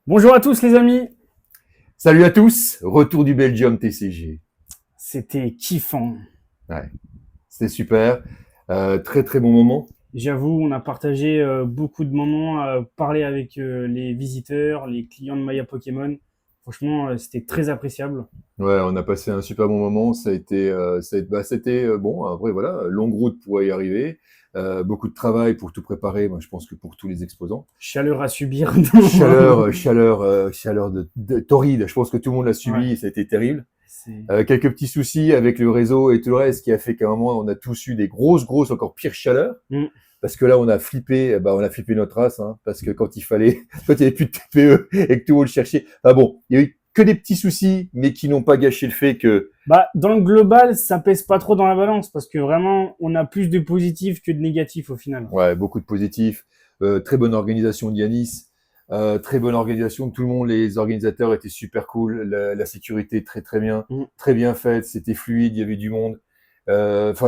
Bonjour à tous les amis, Salut à tous, retour du Belgium TCG. c'était kiffant. Ouais, c'était super, très très bon moment. J'avoue, on a partagé beaucoup de moments à parler avec les visiteurs, les clients de Maya Pokémon. Franchement, c'était très appréciable. Ouais, on a passé un super bon moment. C'était bon. Après voilà, longue route pour y arriver, beaucoup de travail pour tout préparer. Moi, je pense que pour tous les exposants, Chaleur à subir. chaleur de torride. Je pense que tout le monde l'a Ouais, subi. Et ça a été terrible. c'est... Quelques petits soucis avec le réseau et tout le reste, qui a fait qu'à un moment, on a tous eu des grosses, encore pire chaleurs. Mm. Parce que là, on a flippé notre race, hein, parce que quand quand il n'y avait plus de TPE et que tout le monde le cherchait, bon, il y a eu que des petits soucis, mais qui n'ont pas gâché le fait que, Bah, dans le global, ça pèse pas trop dans la balance parce que vraiment, on a plus de positifs que de négatifs au final. ouais, beaucoup de positifs, très bonne organisation de Yanis, très bonne organisation de tout le monde, les organisateurs étaient super cool, la sécurité très bien, Mm. très bien faite, c'était fluide, il y avait du monde.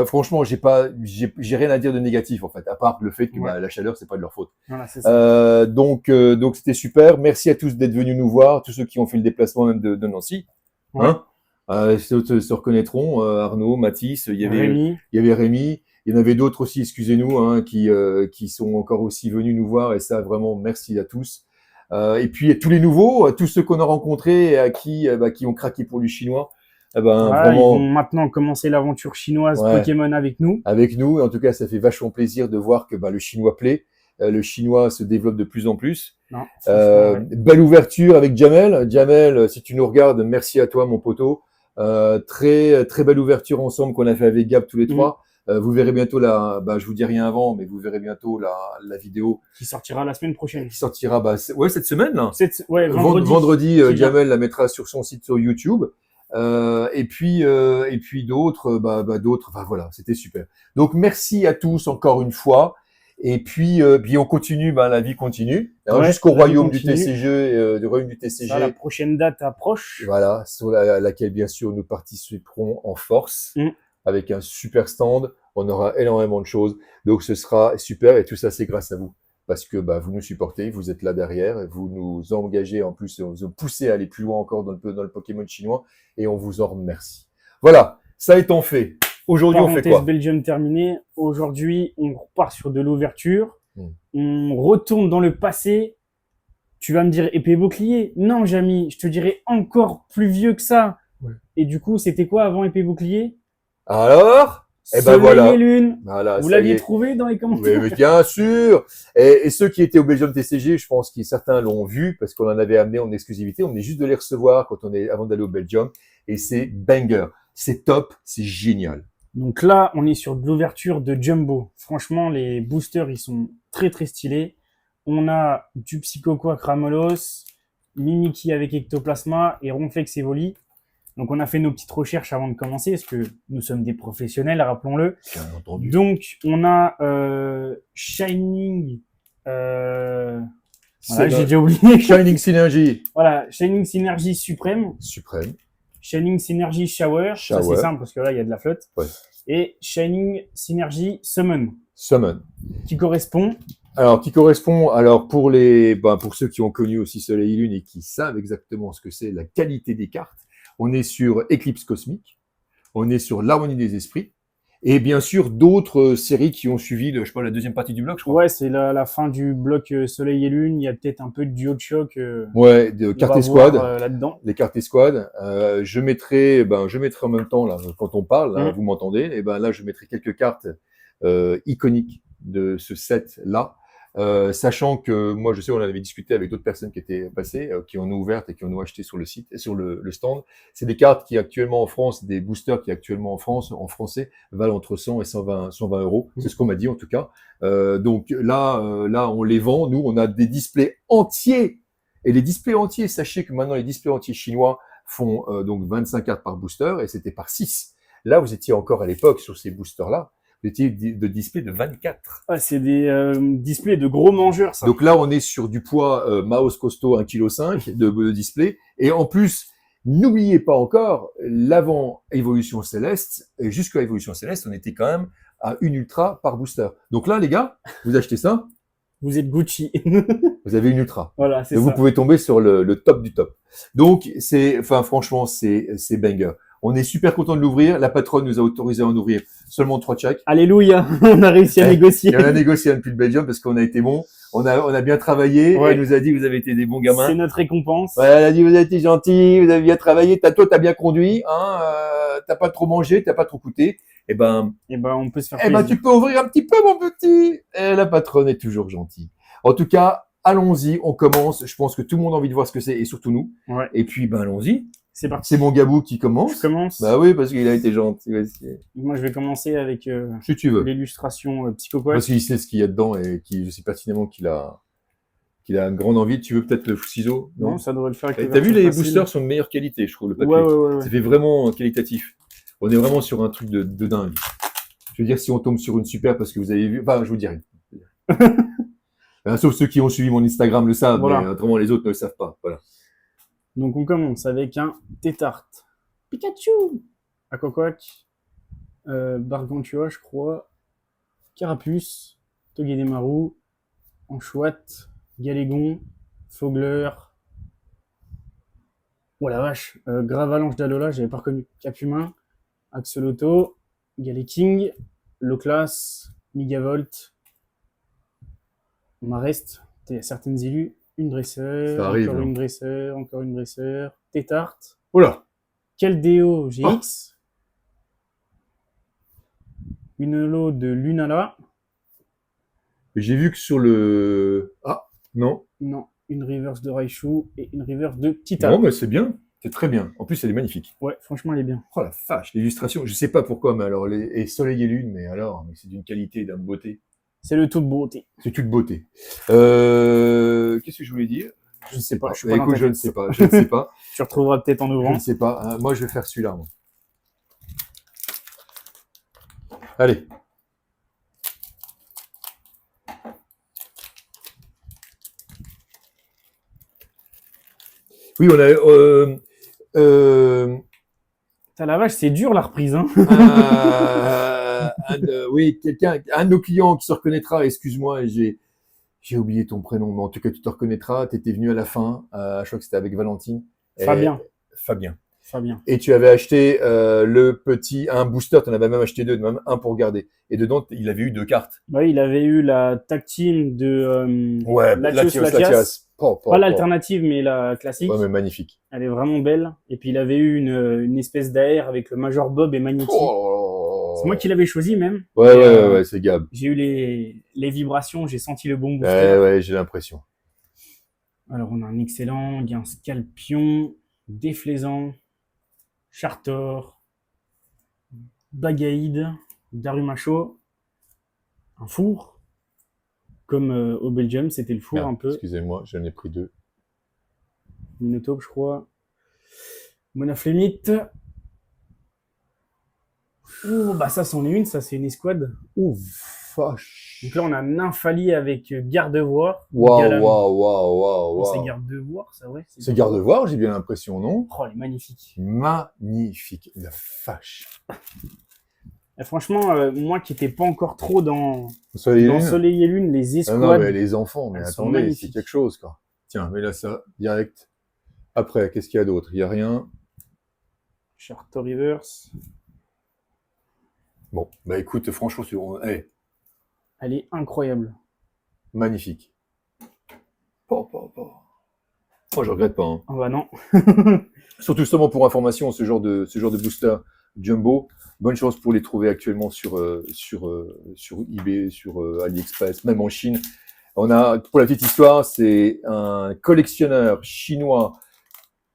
Franchement, j'ai rien à dire de négatif en fait, à part le fait que Ouais, la chaleur, c'est pas de leur faute. voilà, c'est ça. Donc c'était super. Merci à tous d'être venus nous voir, tous ceux qui ont fait le déplacement même de Nancy. Ouais, Hein ceux se reconnaîtront, Arnaud, Mathis, Rémi, il y avait Rémi, il y en avait d'autres aussi, excusez-nous, hein, qui sont encore aussi venus nous voir, et ça vraiment merci à tous. Et puis tous les nouveaux, tous ceux qu'on a rencontrés et à qui ont craqué pour du chinois, voilà, ils vont vraiment maintenant commencer l'aventure chinoise ouais, Pokémon avec nous. avec nous. En tout cas, ça fait vachement plaisir de voir que le chinois plaît, le chinois se développe de plus en plus. Non, franchement, ouais. Belle ouverture avec Jamel. Jamel, si tu nous regardes, merci à toi, mon poteau. Très belle ouverture ensemble qu'on a fait avec Gab tous les Mm. trois. Vous verrez bientôt je vous dis rien avant, mais vous verrez bientôt la vidéo Qui sortira la semaine prochaine. qui sortira, cette semaine, là. Ouais, vendredi Vendredi, qui vient. Jamel la mettra sur son site sur YouTube. Et puis d'autres, d'autres, voilà, c'était super. Donc merci à tous encore une fois. Et puis on continue, la vie continue, hein, Ouais, jusqu'au la vie royaume du continue. TCG, du royaume du Ça, la TCG, prochaine date approche. voilà, sur laquelle bien sûr nous participerons en force Mm. avec un super stand. On aura énormément de choses, donc ce sera super et tout ça c'est grâce à vous parce que vous nous supportez, vous êtes là derrière, vous nous engagez en plus, vous nous poussez à aller plus loin encore dans le Pokémon chinois et on vous en remercie. Voilà, ça étant fait, aujourd'hui on fait Parenthèse quoi? Belgium terminée. Aujourd'hui, on repart sur de l'ouverture. Hmm. On retourne dans le passé. Tu vas me dire épée bouclier. Non, Jamy, je te dirais encore plus vieux que ça. Ouais. Et du coup, c'était quoi avant épée bouclier? Alors, Soleil et lune. voilà, Vous ça y l'aviez est. trouvé dans les Oui, commentaires? mais bien sûr. Et ceux qui étaient au Belgium TCG, je pense que certains l'ont vu parce qu'on en avait amené en exclusivité. On est juste de les recevoir avant d'aller au Belgium. Et c'est banger. C'est top. C'est génial. Donc là, on est sur de l'ouverture de Jumbo. Franchement, les boosters, ils sont très très stylés. On a du Psychoquack Cramolos, Mimikyu avec Ectoplasma et Ronflex Evoli. Donc on a fait nos petites recherches avant de commencer, parce que nous sommes des professionnels, rappelons-le. Bien entendu. Donc on a Shining... voilà, j'ai déjà oublié. Shining Synergy. Voilà, Shining Synergy Suprême, Suprême. Shining Synergy Shower, ça c'est Shower. simple parce que là il y a de la flotte, Ouais. et Shining Synergy Summon, Summon. qui correspond... Alors, pour ceux qui ont connu aussi Soleil et Lune et qui savent exactement ce que c'est la qualité des cartes, on est sur Éclipse Cosmique, on est sur l'Harmonie des Esprits, et bien sûr d'autres séries qui ont suivi, la deuxième partie du bloc, je crois. Ouais, c'est la fin du bloc Soleil et Lune, il y a peut-être un peu de duo de choc Ouais, de on cartes va escouade, voir là-dedans. les cartes escouade. Je mettrai en même temps là quand on parle, hein, Mm. vous m'entendez, et là je mettrai quelques cartes iconiques de ce set là. Sachant que moi, je sais, on en avait discuté avec d'autres personnes qui étaient passées, qui en ont ouvert et qui en ont acheté sur le site, sur le stand. C'est des cartes qui actuellement en France, des boosters qui actuellement en France, en français, valent entre 100 et 120 euros. C'est ce qu'on m'a dit en tout cas. Donc là, on les vend. Nous, on a des displays entiers. Et les displays entiers, sachez que maintenant, les displays entiers chinois font donc 25 cartes par booster et c'était par 6. Là, vous étiez encore à l'époque sur ces boosters-là. Vous étiez de displays de 24. Ah, c'est des displays de gros mangeurs, ça. Donc là, on est sur du poids mouse costaud 1,5 kg de display. Et en plus, n'oubliez pas encore, l'avant Évolution Céleste, et jusqu'à Évolution Céleste, on était quand même à une ultra par booster. Donc là, les gars, vous achetez ça, vous êtes Gucci. Vous avez une ultra. Voilà, c'est Donc, ça. vous pouvez tomber sur le top du top. Donc, franchement, c'est banger. On est super content de l'ouvrir. La patronne nous a autorisé à en ouvrir seulement 3 de chaque. Alléluia, on a réussi à négocier. Et on a négocié un depuis le Belgium parce qu'on a été bons. On a bien travaillé. Ouais. Elle nous a dit, vous avez été des bons gamins. C'est notre récompense. Ouais, elle a dit, vous avez été gentils, vous avez bien travaillé. Toi, t'as bien conduit, hein, t'as pas trop mangé, t'as pas trop coûté. Et ben, on peut se faire Eh plaisir. ben, tu peux ouvrir un petit peu, mon petit. Et la patronne est toujours gentille. En tout cas, allons-y, on commence. Je pense que tout le monde a envie de voir ce que c'est, et surtout nous. Ouais. Et puis, ben, allons-y. C'est parti. C'est mon Gabou qui commence. Je commence. Bah oui, parce qu'il a été gentil aussi. Moi, je vais commencer avec Si tu veux. l'illustration Psychoquack. Parce qu'il sait ce qu'il y a dedans et je sais pertinemment qu'il a une grande envie. Tu veux peut-être le ciseau? Non, ça devrait le faire. T'as vu, les boosters sont de meilleure qualité, je trouve, le papier. Ouais. Ça fait vraiment qualitatif. On est vraiment sur un truc de dingue. Je veux dire, si on tombe sur une super parce que vous avez vu, enfin, je vous dirai. Sauf ceux qui ont suivi mon Instagram le savent, Voilà. mais autrement les autres ne le savent pas. Voilà. Donc on commence avec un Tétart. Pikachu Aquaquack, Gargantua, je crois, Carapuce, Togedemaru, Anchoite, Galégon, Fogler. Oh la vache, Gravalanche d'Alola, j'avais pas reconnu. Capumin, Axolotl, Galeking, Loclas, Migavolt, Marest, certaines élus, une dresseur, Ça arrive, encore hein. une dresseur, encore une dresseur, Tétart, Oula. Keldeo GX, une lot de Lunala, J'ai vu que sur le... Ah, non. non, une reverse de Raichu et une reverse de Tita. Non, mais c'est bien. C'est très bien. En plus, elle est magnifique. Ouais, franchement, elle est bien. Oh la vache, l'illustration. Je sais pas pourquoi, mais alors, et soleil et lune, mais c'est d'une qualité, d'une beauté. C'est le tout de beauté. C'est toute beauté. Qu'est-ce que je voulais dire? Je sais pas, je suis Bah, pas dans écoute, ta je ne tête. sais pas. Je ne sais pas. Tu retrouveras peut-être en Je ouvrant. ne sais pas. Moi, je vais faire celui-là, moi. Allez. Oui, on a... T'as la vache, c'est dur la reprise, hein. oui, un de nos clients qui se reconnaîtra, excuse-moi, j'ai oublié ton prénom, mais en tout cas, tu te reconnaîtras, tu étais venu à la fin, je crois que c'était avec Valentine. Fabien. Fabien. Et tu avais acheté un booster, tu en avais même acheté 2, même un pour garder. Et dedans, il avait eu 2 cartes. Bah oui, il avait eu la tag team de Latias. Pas l'alternative, mais la classique. Ouais, mais magnifique. Elle est vraiment belle. Et puis il avait eu une espèce d'AR avec le Major Bob et Magnetti. C'est moi qui l'avais choisi même. Ouais, c'est Gab. J'ai eu les vibrations, j'ai senti le bon booster. Ouais, j'ai l'impression. Alors on a un excellent, il y a un Scalpion, Déflaisant, Chartor, Bagaïde, Darumacho, un four, comme au Belgium, c'était le four un peu. Excusez-moi, j'en ai pris 2. Minotaube, je crois. Monaflémite. Oh, bah ça, c'en est une, ça, c'est une escouade. Ouh, vache. Donc là, on a Nymphalie avec Gardevoir. Waouh. C'est Gardevoir, ça, ouais. C'est Gardevoir, j'ai bien l'impression, non? Oh, elle est magnifique. Magnifique, la vache. Et franchement, moi qui n'étais pas encore trop dans Soleil et Lune, les escouades. Non, mais les enfants, mais attendez, magnifiques. c'est quelque chose, quoi. Tiens, mets là ça, direct. Après, qu'est-ce qu'il y a d'autre? Il n'y a rien. Charter Reverse. Bon, bah écoute, franchement, Elle est incroyable. Magnifique. Oh, je regrette pas. Hein. Ah bah non. Surtout seulement pour information, ce genre de booster jumbo, bonne chance pour les trouver actuellement sur eBay, sur AliExpress, même en Chine. Pour la petite histoire, c'est un collectionneur chinois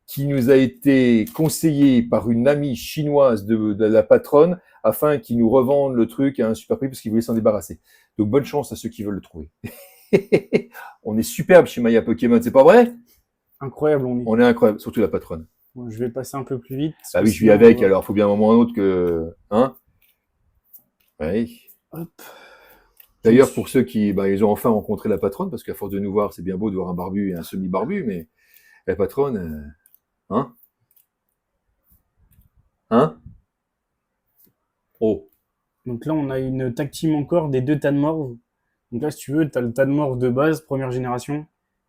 qui nous a été conseillé par une amie chinoise de la patronne afin qu'il nous revende le truc à un super prix parce qu'il voulait s'en débarrasser. Donc bonne chance à ceux qui veulent le trouver. On est superbe chez Maya Pokémon, c'est pas vrai? Incroyable, on est incroyable, surtout la patronne. Bon, je vais passer un peu plus vite. Ah oui, je suis avec, alors il faut bien un moment ou un autre que... Hein? Oui. Hop. D'ailleurs, pour ceux qui ils ont enfin rencontré la patronne, parce qu'à force de nous voir, c'est bien beau de voir un barbu et un semi-barbu, mais la patronne... Hein? Oh. Donc là, on a une tag team encore des 2 Tanmorve. Donc là, si tu veux, t'as le Tadmorph de base, première génération.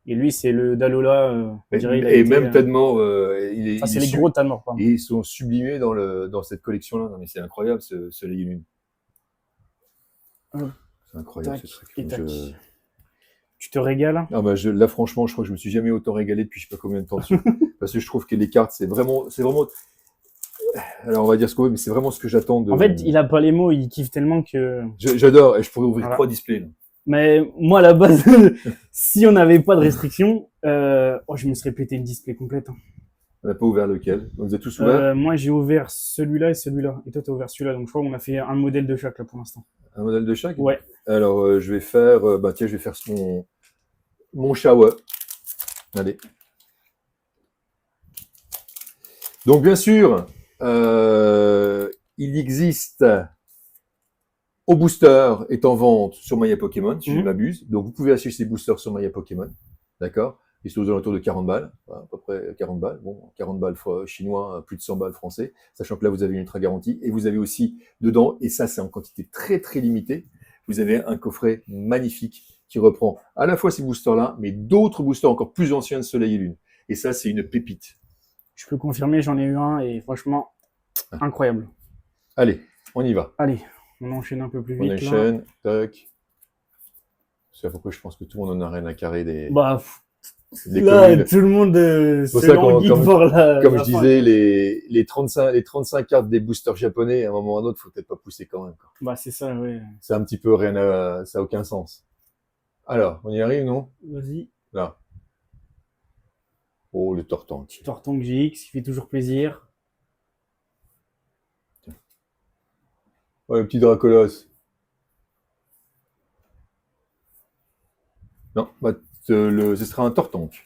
Et lui, c'est le Dalola. On dirait, il a Et été, même Tadmor, il Enfin, c'est est les gros Tadmorph, et pardon. ils sont sublimés dans cette collection-là. Non, mais c'est incroyable, ce Lune. Hop, C'est incroyable, tac, ce truc. et tac. Tu te régales. Ah bah là, franchement, je crois que je me suis jamais autant régalé depuis je sais pas combien de temps dessus. Parce que je trouve que les cartes, c'est vraiment, alors on va dire ce qu'on veut, mais c'est vraiment ce que j'attends de. En fait, il a pas les mots, il kiffe tellement que. J'adore, et je pourrais ouvrir Voilà. 3 displays, là. Mais moi, à la base, si on n'avait pas de restrictions, je me serais pété une display complète, hein. On n'a pas ouvert lequel. On les a tous ouverts. Moi, j'ai ouvert celui-là et celui-là. Et toi, t'as ouvert celui-là. Donc, je crois qu'on a fait un modèle de chaque, là, pour l'instant. Un modèle de chaque. Ouais. Alors, je vais faire, je vais faire mon shower. Allez. Donc, bien sûr, il existe au booster est en vente sur Maya Pokémon, si je ne m'abuse. Donc, vous pouvez acheter ces boosters sur Maya Pokémon. D'accord? Ils sont aux alentours de 40 balles, à peu près 40 balles. Bon, 40 balles chinois, plus de 100 balles français. Sachant que là, vous avez une ultra garantie. Et vous avez aussi dedans, et ça, c'est en quantité très, très limitée, vous avez un coffret magnifique qui reprend à la fois ces boosters-là, mais d'autres boosters encore plus anciens de Soleil et Lune. Et ça, c'est une pépite. Je peux confirmer, j'en ai eu un et franchement, incroyable. Allez, on y va. Allez, on enchaîne un peu plus vite. On enchaîne, tac. C'est pourquoi je pense que tout le monde en a rien à carrer des. Bah, des là, communes. tout le monde C'est pour se ça languit pour la. Comme la je fin. disais, les 35 cartes des boosters japonais, à un moment ou à un autre, faut peut-être pas pousser quand même, quoi. Bah, c'est ça, ouais. C'est un petit peu ça a aucun sens. Alors, on y arrive, non? Vas-y. Là. Oh, le Tortank. Tortank GX, qui fait toujours plaisir. Oh, le petit Dracolos. Non, bah, ce sera un Tortank.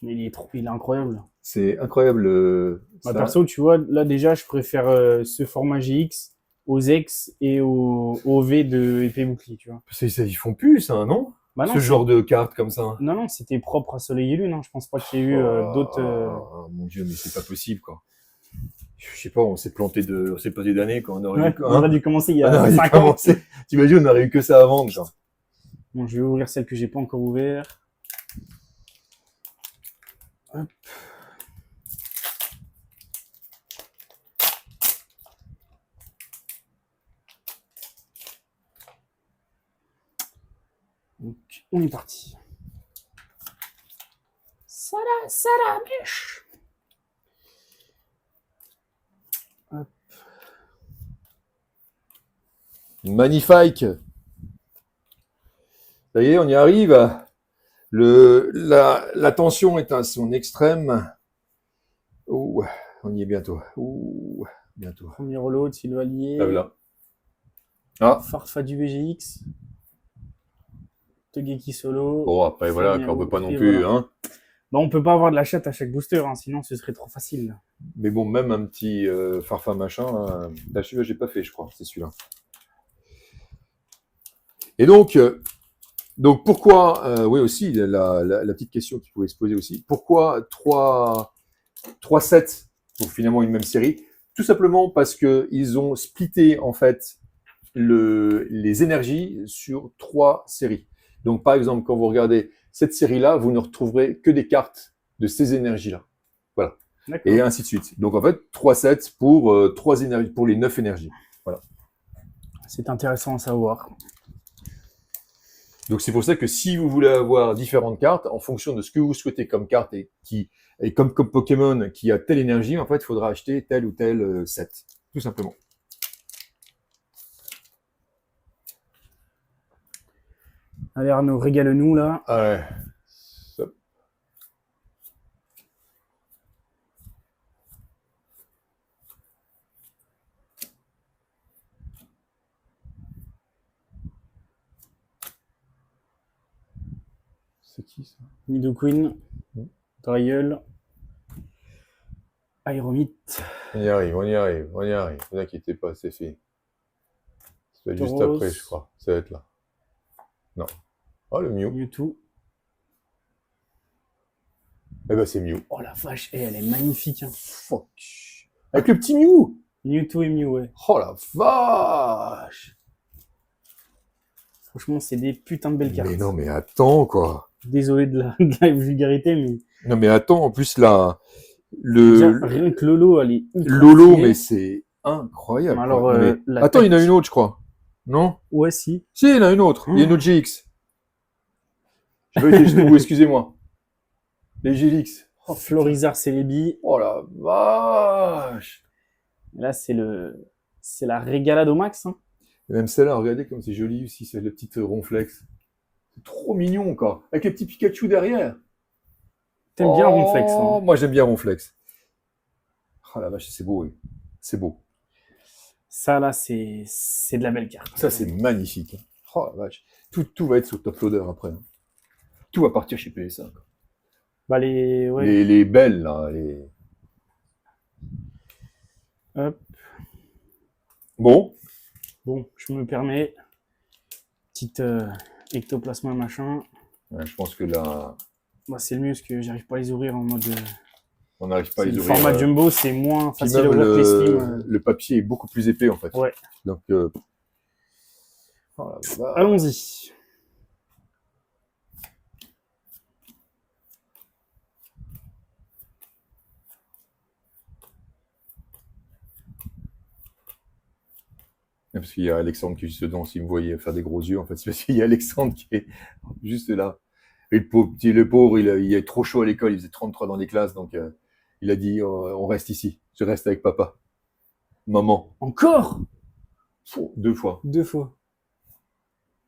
Mais il est incroyable. C'est incroyable. Bah, Ça. perso, tu vois, là déjà, je préfère ce format GX aux X et au V de épée bouclier, tu vois. Ils font plus, ça, non? Bah non, Ce genre de cartes comme ça. non, c'était propre à Soleil et Lune, hein. Je pense pas qu'il y ait eu d'autres. Oh, mon Dieu, mais c'est pas possible, quoi. Je sais pas, on s'est planté d'années quand on aurait Ouais, eu, on aurait dû commencer il y on a aurait dû 5 ans. commencer. T'imagines, on aurait eu que ça à vendre, quoi. Bon, je vais ouvrir celle que j'ai pas encore ouverte. Hop. Donc, on est parti. Salamèche. Hop. Magnifique. Ça y est, on y arrive. La tension est à son extrême. Ouh, on y est bientôt. Ouh, bientôt. Premier lot de Sylvalier. Ah, là. Ah. Farfadu VGX. Togeki Solo. Bon, après, voilà, qu'on veut pas non plus, voilà. hein. Bon, on peut pas avoir de la chatte à chaque booster, hein, sinon ce serait trop facile. Mais bon, même un petit Farfa machin, là, celui-là, j'ai pas fait, je crois. C'est celui-là. Et donc pourquoi, oui aussi, la petite question qui pouvait se poser aussi, pourquoi trois sets pour finalement une même série? Tout simplement parce que ils ont splitté en fait les énergies sur 3 séries. Donc par exemple, quand vous regardez cette série-là, vous ne retrouverez que des cartes de ces énergies-là. Voilà. Et ainsi de suite. Donc en fait, 3 sets pour 3 énergies, pour les 9 énergies. Voilà. C'est intéressant à savoir. Donc c'est pour ça que si vous voulez avoir différentes cartes, en fonction de ce que vous souhaitez comme carte et comme Pokémon qui a telle énergie, en fait, il faudra acheter tel ou tel set, tout simplement. Allez Arnaud, régale-nous là. Ah ouais. Ça. C'est qui ça? Nidoqueen, Drayel, Aeromite. On y arrive, on y arrive, on y arrive. Ne vous inquiétez pas, c'est fait. Ça va être juste après, je crois. Ça va être là. Non. Oh, le Mew. Mewtwo. Eh ben, c'est Mew. Oh la vache, elle est magnifique. Hein. Fuck. Avec le petit Mew. Mewtwo et Mew, ouais. Oh la vache. Franchement, c'est des putains de belles cartes. Mais non, mais attends, quoi. Désolé de la vulgarité, mais Non, mais attends, en plus, là, déjà, le rien que Lolo, elle est ultra Lolo, stylée. mais c'est incroyable. Alors, quoi. Non, mais... la Attends, il y en a tactique- une autre, je crois. Non? Ouais, si. Si, il y en a une autre. Il y a une autre GX. J'ai pas été jusqu'au bout, excusez-moi. Les GX. Oh, Florizarre Celebi. Oh la vache. Là, c'est la régalade au max. Hein. Et même celle-là, regardez comme c'est joli aussi, c'est le petit ronflex. C'est trop mignon, quoi. Avec les petits Pikachu derrière. T'aimes bien Ronflex. Oh, Hein. moi j'aime bien ronflex. Oh la vache, c'est beau, oui. C'est beau. Ça, là, c'est de la belle carte. Ça, c'est magnifique. Oh la vache. Tout va être sur Top Loader après. Tout va partir chez PSA. Quoi. Bah, ouais. Les belles, là. Les... Hop. Bon. Bon, je me permets. Petite ectoplasma machin. Ouais, je pense que là, Bah, c'est le mieux parce que j'arrive pas à les ouvrir en mode. on n'arrive pas à les Le ouvrir. format jumbo, c'est moins Puis facile à même ouvrir que les slim. le papier est beaucoup plus épais, en fait. Ouais. Donc, oh la vache. Allons-y. Parce qu'il y a Alexandre qui est juste dedans, s'il me voyait faire des gros yeux, en fait, c'est parce qu'il y a Alexandre qui est juste là. Et le pauvre il est trop chaud à l'école, il faisait 33 dans les classes, donc il a dit on reste ici, je reste avec papa. Maman. Encore 2 fois. 2 fois.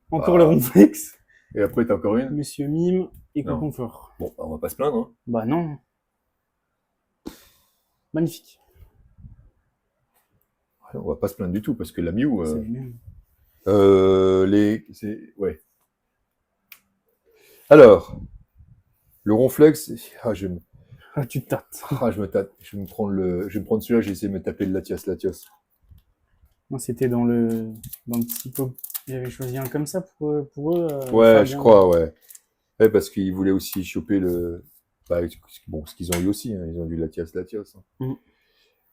Encore le ronflex. Et après, t'as encore une. Monsieur Mime et Non. Confort. Bon, on va pas se plaindre. Hein. Bah non. Magnifique. On va pas se plaindre du tout, parce que la Mew... C'est les mêmes. Ouais. Alors, le ronflex... Ah, Ah, tu te tâtes. je me tâte. Je vais me prendre celui-là, j'ai essayé de me taper le Latios. Moi, c'était dans le psycho. J'avais choisi un comme ça pour eux. Ouais, Fabien. je crois, ouais. Ouais, parce qu'ils voulaient aussi choper le... Bah, bon, ce qu'ils ont eu aussi, hein. Ils ont du Latios. Hein. Mm.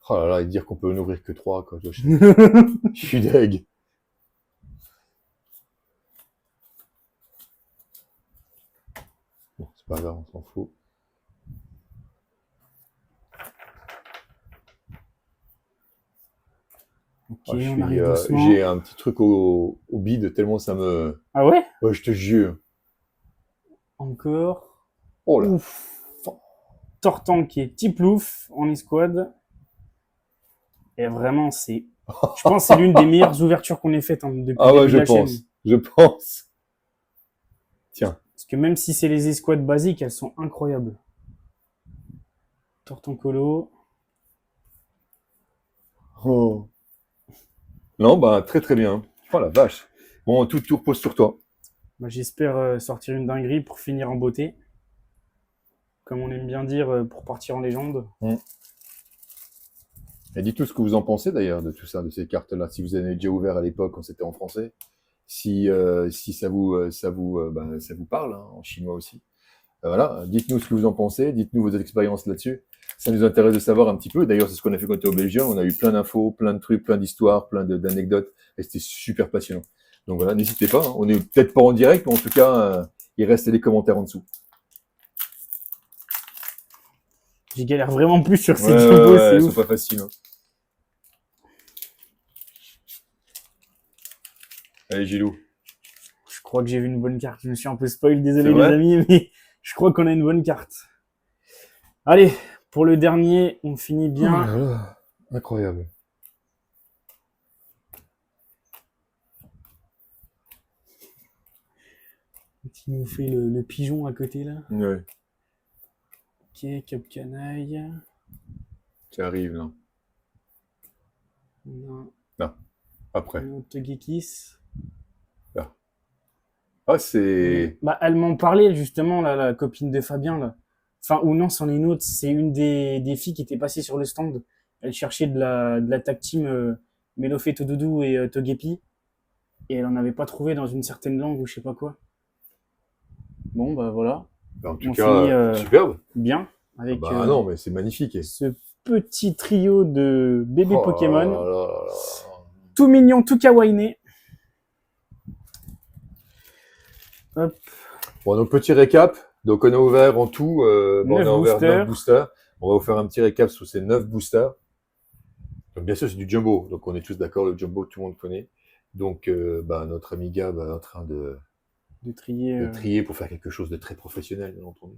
Oh là là, et dire qu'on peut en ouvrir que 3, quoi. Je suis deg. Bon, c'est pas grave, on s'en fout. Ok, Ah, on arrive doucement. j'ai un petit truc au bide, tellement ça me... Ah ouais? Ouais, je te jure. Encore. Oh là. Ouf. Tortank qui est type louf en escouade. Et vraiment, je pense que c'est l'une des meilleures ouvertures qu'on ait faites hein, depuis Ah le ouais, début je de la pense. chaîne. Je pense. Tiens. Parce que même si c'est les escouades basiques, elles sont incroyables. Tortankolo. Oh. Non, bah, très très bien. Oh la vache. Bon, tout repose sur toi. Bah, j'espère sortir une dinguerie pour finir en beauté. Comme on aime bien dire, pour partir en légende. Et dites-nous ce que vous en pensez d'ailleurs de tout ça, de ces cartes-là. Si vous avez déjà ouvert à l'époque quand c'était en français. Si ça vous parle, hein, en chinois aussi. Voilà, dites-nous ce que vous en pensez, dites-nous vos expériences là-dessus. Ça nous intéresse de savoir un petit peu. D'ailleurs, c'est ce qu'on a fait quand on était au Belgium. On a eu plein d'infos, plein de trucs, plein d'histoires, plein d'anecdotes. Et c'était super passionnant. Donc voilà, n'hésitez pas. Hein. On est peut-être pas en direct, mais en tout cas, il reste les commentaires en dessous. J'y galère vraiment plus sur ces Ouais, jumbo, c'est ouf. pas facile. Hein. Allez, Gilou. Je crois que j'ai vu une bonne carte. Je me suis un peu spoil, désolé C'est les vrai amis, mais je crois qu'on a une bonne carte. Allez, pour le dernier, on finit bien. Oh là là, incroyable. Qui nous fait le pigeon à côté là. Ouais, Ok, Cap Canaille. tu arrives là. On Non, après. a un autre Togekis. Ah, c'est... Bah, elle m'en parlait justement, là, la copine de Fabien. Là. Enfin, ou non, c'en est une autre. C'est une des filles qui était passée sur le stand. Elle cherchait de la tag team Melofé Todoudou et Togepi. Et elle en avait pas trouvé dans une certaine langue ou je sais pas quoi. Bon, bah voilà. En tout On cas, finit, superbe. Bien. Avec Bah non, mais c'est magnifique. ce petit trio de bébés Oh Pokémon. là là là là. Tout mignon, tout kawaiiné. Hop. Bon, donc petit récap. Donc on a ouvert en tout, bon, on 9 a ouvert 9 boosters. boosters. On va vous faire un petit récap sur ces 9 boosters. Donc bien sûr, c'est du jumbo. Donc on est tous d'accord, le jumbo, tout le monde connaît. Donc notre ami Gab est en train De de trier. trier pour faire quelque chose de très professionnel, bien entendu.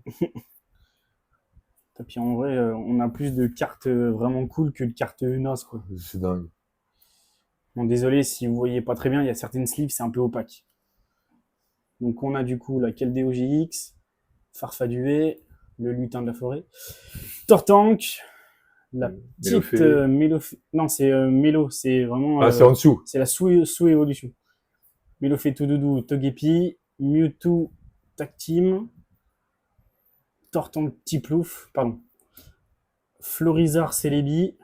Et puis en vrai, on a plus de cartes vraiment cool que de cartes NOS, quoi. C'est dingue. Bon, désolé si vous voyez pas très bien, il y a certaines sleeves, c'est un peu opaque. Donc on a du coup la Keldeo GX, Farfaduet, le lutin de la forêt, Tortank, la petite Mélofée. Non, c'est Mélo, c'est vraiment. C'est en dessous. C'est la sous-évolution. Mélofée tout doudou, Togepi, Mewtwo, Tactim, Tortank Tiplouf, pardon. Florizard Celebi,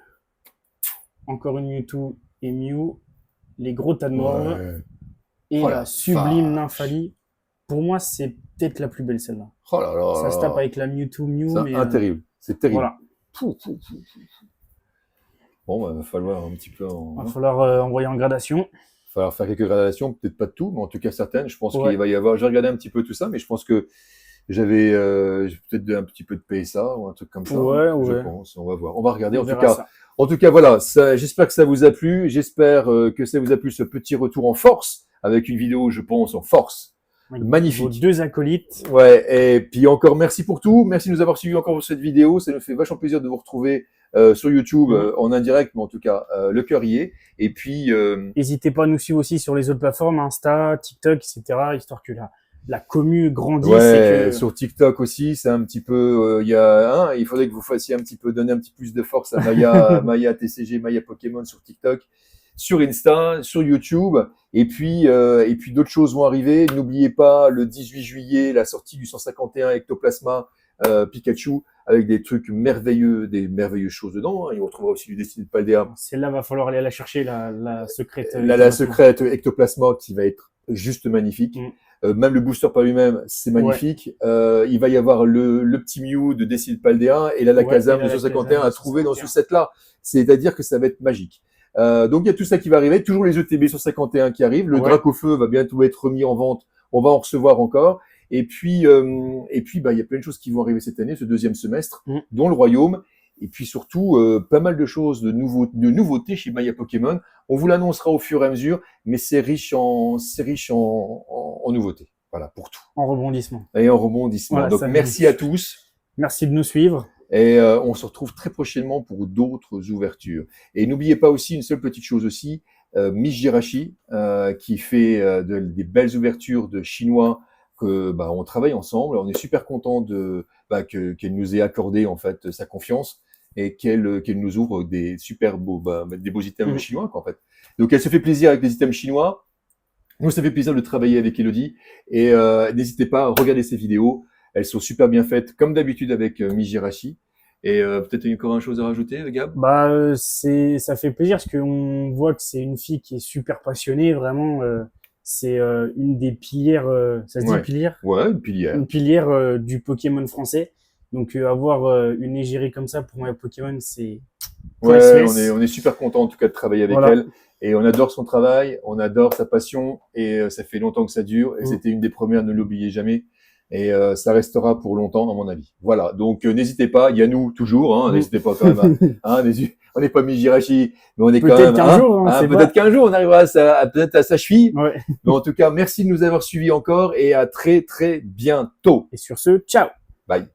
encore une Mewtwo et Mew, les gros Tadmorve, et la sublime Nymphali. Pour moi, c'est peut-être la plus belle celle-là. Oh là là. Ça se tape avec la Mewtwo Mew. C'est terrible. C'est terrible. Voilà. Bon, il va falloir un petit peu va falloir envoyer en gradation. Il va falloir faire quelques gradations, peut-être pas de tout, mais en tout cas certaines. Je pense qu'il va y avoir. J'ai regardé un petit peu tout ça, mais je pense que j'avais peut-être un petit peu de PSA ou un truc comme ça. Je pense. On va voir. On va regarder. En tout cas, voilà. J'espère que ça vous a plu. J'espère que ça vous a plu ce petit retour en force avec une vidéo, je pense, en force. Magnifique. Vos 2 acolytes. Ouais. Et puis encore, merci pour tout. Merci de nous avoir suivis encore pour cette vidéo. Ça nous fait vachement plaisir de vous retrouver sur YouTube en indirect, mais en tout cas, le cœur y est. Et puis, n'hésitez pas à nous suivre aussi sur les autres plateformes, Insta, TikTok, etc., histoire que la commu grandisse. Ouais, sur TikTok aussi, c'est un petit peu, il faudrait que vous fassiez un petit peu, donner un petit plus de force à Maya TCG, Maya Pokémon sur TikTok, sur Insta, sur YouTube. Et puis d'autres choses vont arriver. N'oubliez pas, le 18 juillet, la sortie du 151 Ectoplasma Pikachu, avec des trucs merveilleux, des merveilleuses choses dedans. Il retrouvera aussi du Destiné de Paldea. Celle-là, va falloir aller la chercher, la secrète. La secrète Ectoplasma qui va être juste magnifique. Même le booster par lui-même, c'est magnifique. Il va y avoir le petit Mew de Destiné de Paldea et la Kazam de 151 à trouver dans ce set-là. C'est-à-dire que ça va être magique. Donc il y a tout ça qui va arriver, toujours les ETB 151 qui arrivent, le Dracofeu va bientôt être remis en vente, on va en recevoir encore, et puis il y a plein de choses qui vont arriver cette année, ce deuxième semestre, dont le Royaume, et puis surtout pas mal de choses, de nouveautés chez Maya Pokémon. On vous l'annoncera au fur et à mesure, mais c'est riche en nouveautés, voilà, pour tout. En rebondissement. Et en rebondissement. Voilà, donc merci à tous. Merci de nous suivre. Et on se retrouve très prochainement pour d'autres ouvertures. Et n'oubliez pas aussi une seule petite chose aussi, Miss Jirachi, qui fait des belles ouvertures de chinois, que on travaille ensemble. On est super content qu'elle nous ait accordé en fait sa confiance et qu'elle nous ouvre des super beaux items chinois quoi, en fait. Donc elle se fait plaisir avec des items chinois. Nous ça fait plaisir de travailler avec Elodie et n'hésitez pas à regarder ses vidéos. Elles sont super bien faites, comme d'habitude avec Mijirachi. Et peut-être encore une chose à rajouter, Gab ? Ça fait plaisir parce qu'on voit que c'est une fille qui est super passionnée, vraiment. C'est une des pilières, ça se dit pilière ? Ouais, une pilière. Une pilière du Pokémon français. Donc avoir une égérie comme ça pour moi Pokémon, c'est... Ouais, on est super content en tout cas de travailler avec elle. Et on adore son travail, on adore sa passion et ça fait longtemps que ça dure. Et c'était une des premières, ne l'oubliez jamais. Et ça restera pour longtemps, à mon avis. Voilà, donc n'hésitez pas, il y a nous toujours, n'hésitez pas quand même on n'est pas Mijirachi, mais on est quand même... Peut-être qu'un jour, on arrivera peut-être à sa cheville. Ouais. Mais en tout cas, merci de nous avoir suivis encore et à très très bientôt. Et sur ce, ciao. Bye.